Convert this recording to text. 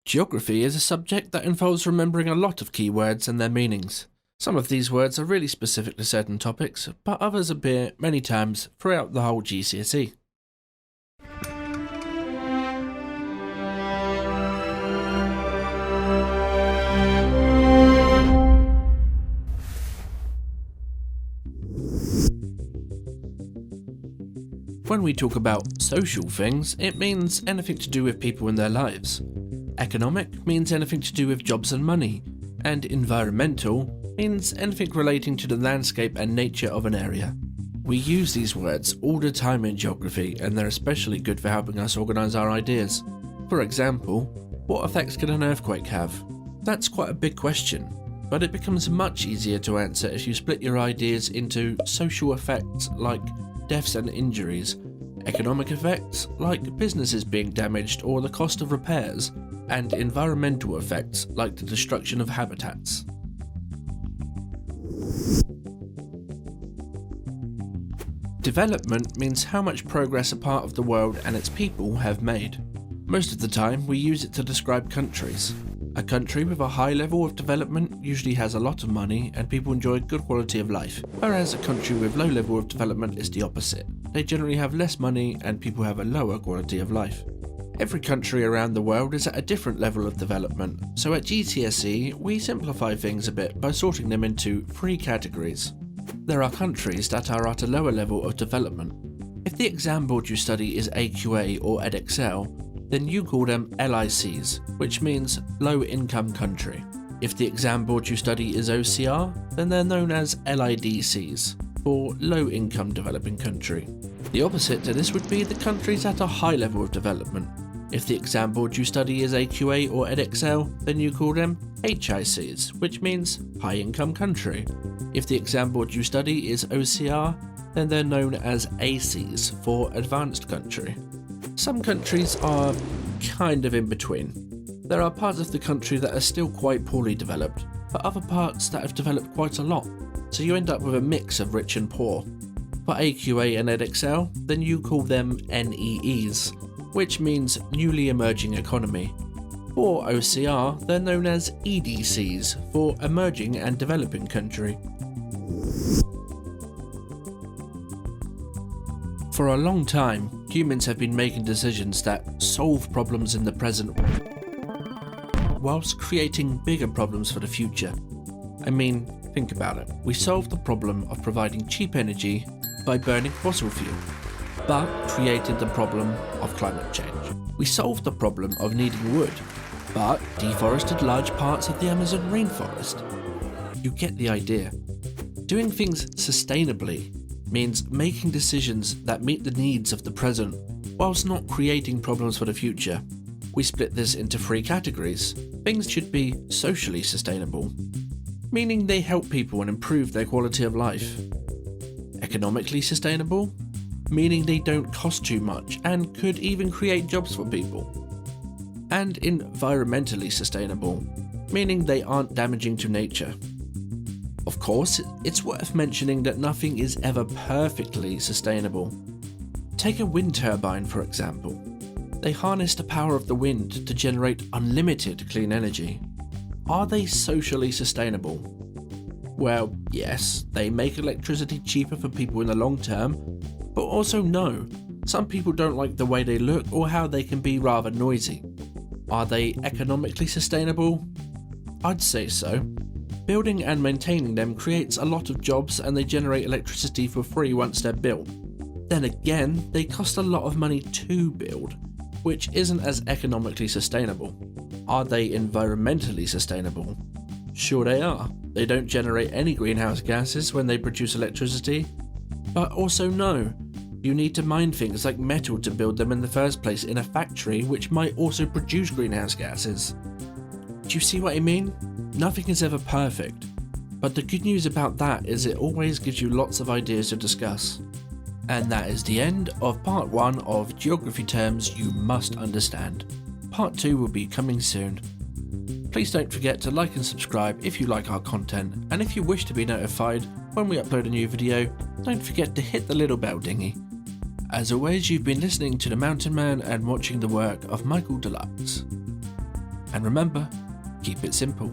Geography is a subject that involves remembering a lot of key words and their meanings. Some of these words are really specific to certain topics, but others appear many times throughout the whole GCSE. When we talk about social things, it means anything to do with people in their lives. Economic means anything to do with jobs and money, and environmental means anything relating to the landscape and nature of an area. We use these words all the time in geography, and they're especially good for helping us organise our ideas. For example, what effects can an earthquake have? That's quite a big question, but it becomes much easier to answer if you split your ideas into social effects like deaths and injuries, economic effects like businesses being damaged or the cost of repairs, and environmental effects like the destruction of habitats. Development means how much progress a part of the world and its people have made. Most of the time we use it to describe countries. A country with a high level of development usually has a lot of money and people enjoy a good quality of life, whereas a country with low level of development is the opposite. They generally have less money and people have a lower quality of life. Every country around the world is at a different level of development, so at GCSE we simplify things a bit by sorting them into 3 categories. There are countries that are at a lower level of development. If the exam board you study is AQA or EdXL, then you call them LICs, which means low income country. If the exam board you study is OCR, then they're known as LIDCs, for low income developing country. The opposite to this would be the countries at a high level of development. If the exam board you study is AQA or EdXL, then you call them HICs, which means high income country. If the exam board you study is OCR, then they're known as ACs, for advanced country. Some countries are kind of in between. There are parts of the country that are still quite poorly developed, but other parts that have developed quite a lot, so you end up with a mix of rich and poor. For AQA and EdXL, then you call them NEEs, which means newly emerging economy. For OCR, they're known as EDCs, for emerging and developing country. For a long time, humans have been making decisions that solve problems in the present whilst creating bigger problems for the future. I mean, think about it. We solved the problem of providing cheap energy by burning fossil fuel, but created the problem of climate change. We solved the problem of needing wood, but deforested large parts of the Amazon rainforest. You get the idea. Doing things sustainably means making decisions that meet the needs of the present, whilst not creating problems for the future. We split this into 3 categories. Things should be socially sustainable, meaning they help people and improve their quality of life. Economically sustainable, meaning they don't cost too much and could even create jobs for people. And environmentally sustainable, meaning they aren't damaging to nature. Of course, it's worth mentioning that nothing is ever perfectly sustainable. Take a wind turbine for example. They harness the power of the wind to generate unlimited clean energy. Are they socially sustainable? Well, yes, they make electricity cheaper for people in the long term, but also no, some people don't like the way they look or how they can be rather noisy. Are they economically sustainable? I'd say so. Building and maintaining them creates a lot of jobs and they generate electricity for free once they're built. Then again, they cost a lot of money to build, which isn't as economically sustainable. Are they environmentally sustainable? Sure they are. They don't generate any greenhouse gases when they produce electricity. But also no, you need to mine things like metal to build them in the first place in a factory which might also produce greenhouse gases. Do you see what I mean? Nothing is ever perfect. But the good news about that is it always gives you lots of ideas to discuss. And that is the end of part 1 of Geography Terms You Must Understand. Part 2 will be coming soon. Please don't forget to like and subscribe if you like our content, and if you wish to be notified when we upload a new video, don't forget to hit the little bell dingy. As always, you've been listening to The Mountain Man and watching the work of Michael Deluxe. And remember, keep it simple.